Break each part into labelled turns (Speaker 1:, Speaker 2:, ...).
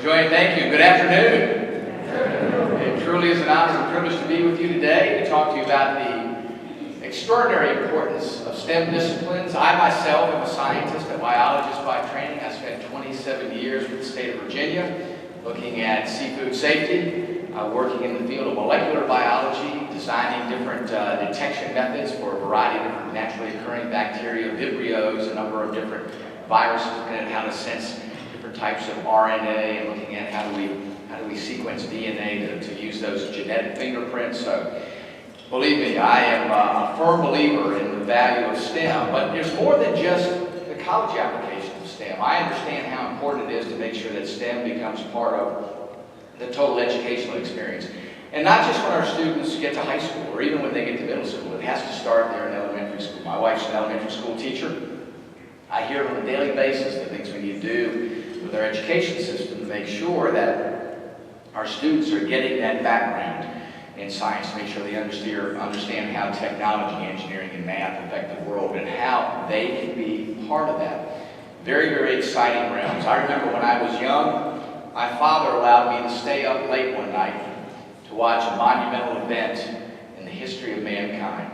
Speaker 1: Joanne, thank you. Good afternoon. It truly is an honor and privilege to be with you today to talk to you about the extraordinary importance of STEM disciplines. I myself am a scientist, a biologist by training. I spent 27 years with the state of Virginia looking at seafood safety, working in the field of molecular biology, designing different detection methods for a variety of different naturally occurring bacteria, vibrios, a number of different viruses, looking at how to sense different types of RNA, and looking at how do we sequence DNA to use those genetic fingerprints. So believe me, I am a firm believer in the value of STEM, but there's more than just the college application of STEM. I understand how important it is to make sure that STEM becomes part of the total educational experience. And not just when our students get to high school or even when they get to middle school. It has to start there in elementary school. My wife's an elementary school teacher. I hear on a daily basis the things we need to do with our education system to make sure that our students are getting that background in science, to make sure they understand how technology, engineering, and math affect the world and how they can be part of that. Very, very exciting realms. I remember when I was young, my father allowed me to stay up late one night to watch a monumental event in the history of mankind.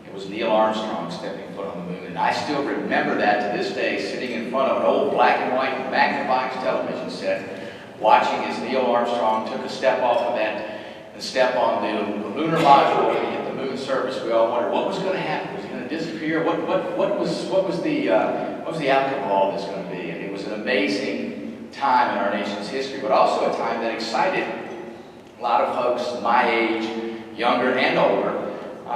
Speaker 1: It was Neil Armstrong stepping foot on the moon, and I still remember that to this day, sitting in front of an old black and white Magnavox television set, watching as Neil Armstrong took a step off of that and step on the lunar module and hit the moon surface. We all wondered what was going to happen. Was he going to disappear? What was the outcome of all this going to be? And it was an amazing time in our nation's history, but also a time that excited a lot of folks my age, younger and older,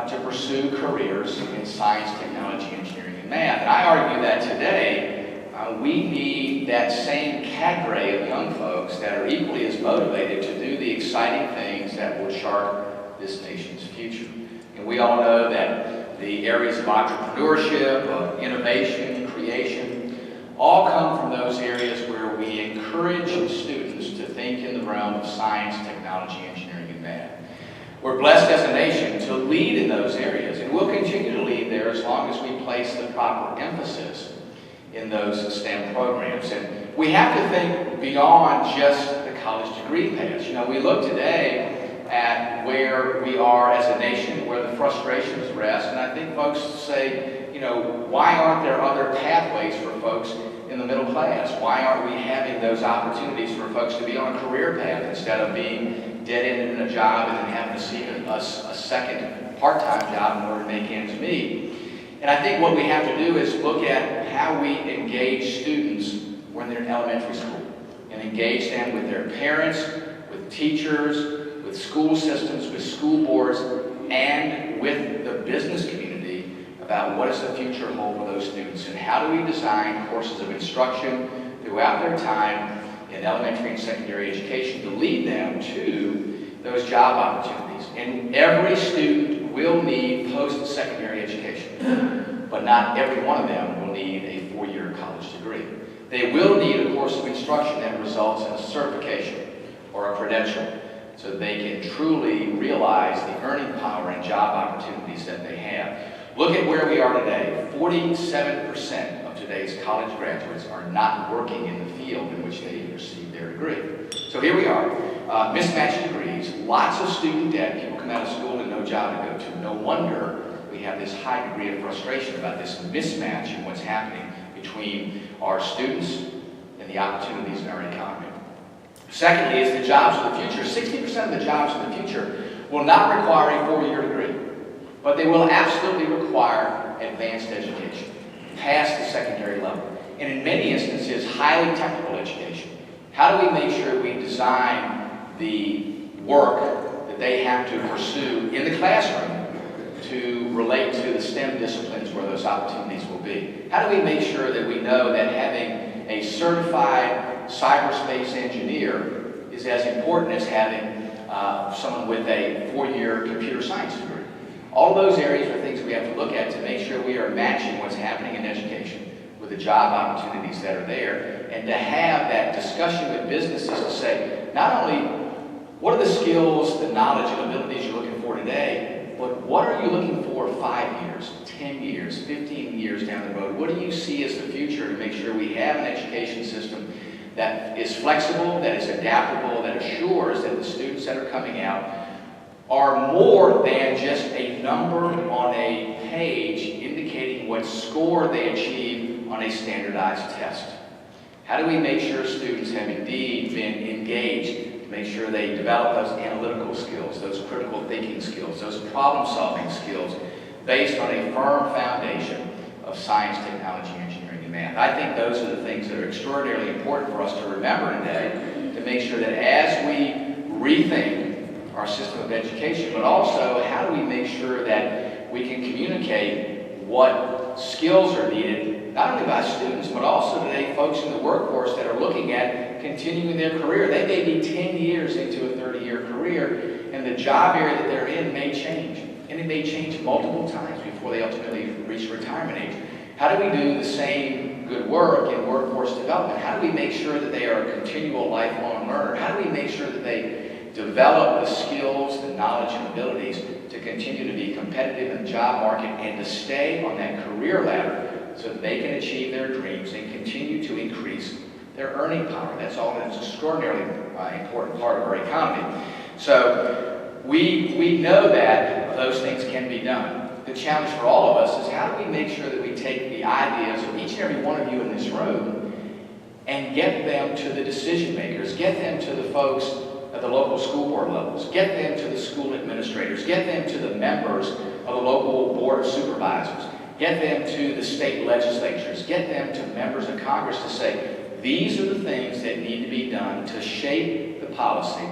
Speaker 1: to pursue careers in science, technology, engineering, and math. And I argue that today we need that same cadre of young folks that are equally as motivated to do the exciting things that will chart this nation's future. And we all know that the areas of entrepreneurship, of innovation, creation, all come from those areas where we encourage students to think in the realm of science, technology, engineering, and math. We're blessed as a nation to lead in those areas, and we'll continue to lead there as long as we place the proper emphasis in those STEM programs. And we have to think beyond just the college degree paths. You know, we look today at where we are as a nation, where the frustrations rest, and I think folks say, you know, why aren't there other pathways for folks in the middle class? Why aren't we having those opportunities for folks to be on a career path instead of being dead-ended in a job and then having to seek a second part-time job in order to make ends meet? And I think what we have to do is look at how we engage students when they're in elementary school and engage them with their parents, with teachers, with school systems, with school boards, and with the business community about what does the future hold for those students and how do we design courses of instruction throughout their time in elementary and secondary education to lead them to those job opportunities. And every student will need post-secondary education, but not every one of them will need a four-year college degree. They will need a course of instruction that results in a certification or a credential so that they can truly realize the earning power and job opportunities that they have. Look at where we are today. 47% of today's college graduates are not working in the field in which they received their degree. So here we are, mismatched degrees, lots of student debt, people come out of school and no job to go to. No wonder we have this high degree of frustration about this mismatch in what's happening between our students and the opportunities in our economy. Secondly is the jobs of the future. 60% of the jobs of the future will not require a four-year degree, but they will absolutely require advanced education, past the secondary level, and in many instances, highly technical education. How do we make sure we design the work that they have to pursue in the classroom to relate to the STEM disciplines where those opportunities will be? How do we make sure that we know that having a certified cyberspace engineer is as important as having someone with a four-year computer science degree? All those areas are things we have to look at to make sure we are matching what's happening in education with the job opportunities that are there, and to have that discussion with businesses to say, not only what are the skills, the knowledge, and abilities you're looking for today, but what are you looking for 5 years, 10 years, 15 years down the road? What do you see as the future to make sure we have an education system that is flexible, that is adaptable, that assures that the students that are coming out are more than just a number on a page indicating what score they achieve on a standardized test. How do we make sure students have indeed been engaged to make sure they develop those analytical skills, those critical thinking skills, those problem-solving skills based on a firm foundation of science, technology, engineering, and math? I think those are the things that are extraordinarily important for us to remember today to make sure that as we rethink our system of education, but also how do we make sure that we can communicate what skills are needed, not only by students, but also today folks in the workforce that are looking at continuing their career. They may be 10 years into a 30-year career, and the job area that they're in may change. And it may change multiple times before they ultimately reach retirement age. How do we do the same good work in workforce development? How do we make sure that they are a continual lifelong learner? How do we make sure that they develop the skills, the knowledge, and abilities to continue to be competitive in the job market and to stay on that career ladder so that they can achieve their dreams and continue to increase their earning power? That's all that's extraordinarily important part of our economy. So we know that those things can be done. The challenge for all of us is how do we make sure that we take the ideas of each and every one of you in this room and get them to the decision makers, get them to the folks at the local school board levels, get them to the school administrators, get them to the members of the local board of supervisors, get them to the state legislatures, get them to members of Congress to say, these are the things that need to be done to shape the policy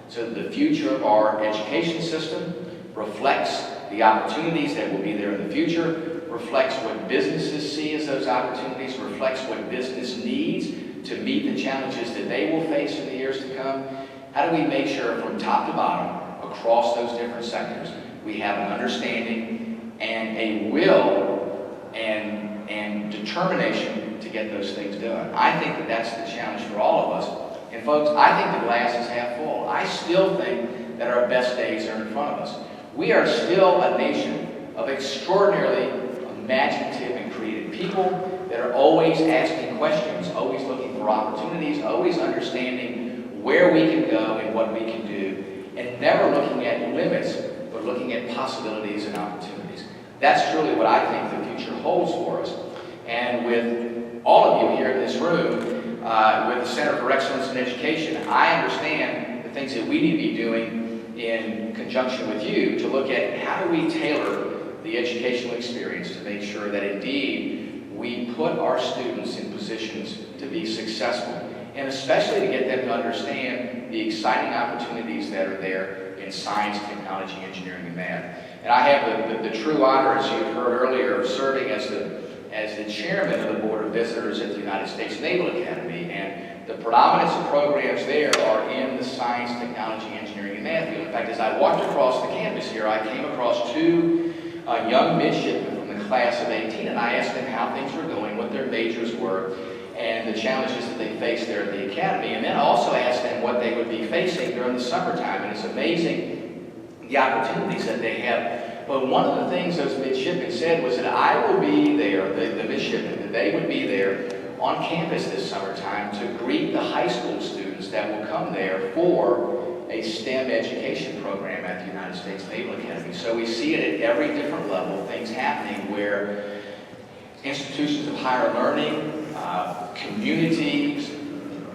Speaker 1: so that the future of our education system reflects the opportunities that will be there in the future, reflects what businesses see as those opportunities, reflects what business needs to meet the challenges that they will face in the years to come. How do we make sure from top to bottom, across those different sectors, we have an understanding and a will and determination to get those things done? I think that that's the challenge for all of us. And folks, I think the glass is half full. I still think that our best days are in front of us. We are still a nation of extraordinarily imaginative and creative people that are always asking questions, always looking for opportunities, always understanding where we can go and what we can do, and never looking at limits, but looking at possibilities and opportunities. That's truly what I think the future holds for us. And with all of you here in this room, with the Center for Excellence in Education, I understand the things that we need to be doing in conjunction with you to look at how do we tailor the educational experience to make sure that indeed we put our students in positions to be successful, and especially to get them to understand the exciting opportunities that are there in science, technology, engineering, and math. And I have the true honor, as you heard earlier, of serving as the chairman of the Board of Visitors at the United States Naval Academy, and the predominance of programs there are in the science, technology, engineering, and math field. In fact, as I walked across the campus here, I came across two young midshipmen from the class of 18, and I asked them how things were going, what their majors were, and the challenges that they faced there at the academy. And then I also asked them what they would be facing during the summertime. And it's amazing the opportunities that they have. But one of the things those midshipmen said was that I will be there, the midshipmen, that they would be there on campus this summertime to greet the high school students that will come there for a STEM education program at the United States Naval Academy. So we see it at every different level, things happening where institutions of higher learning, communities,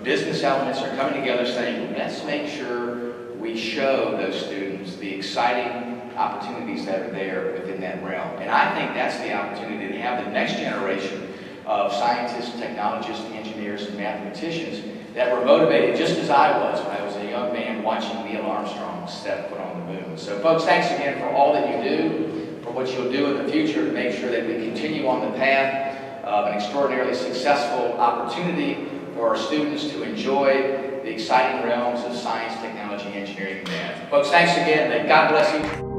Speaker 1: business elements are coming together saying, let's make sure we show those students the exciting opportunities that are there within that realm. And I think that's the opportunity to have the next generation of scientists, technologists, engineers, and mathematicians that were motivated just as I was when I was a young man watching Neil Armstrong step foot on the moon. So folks, thanks again for all that you do, for what you'll do in the future to make sure that we continue on the path of an extraordinarily successful opportunity for our students to enjoy the exciting realms of science, technology, engineering, and math. Folks, thanks again, and God bless you.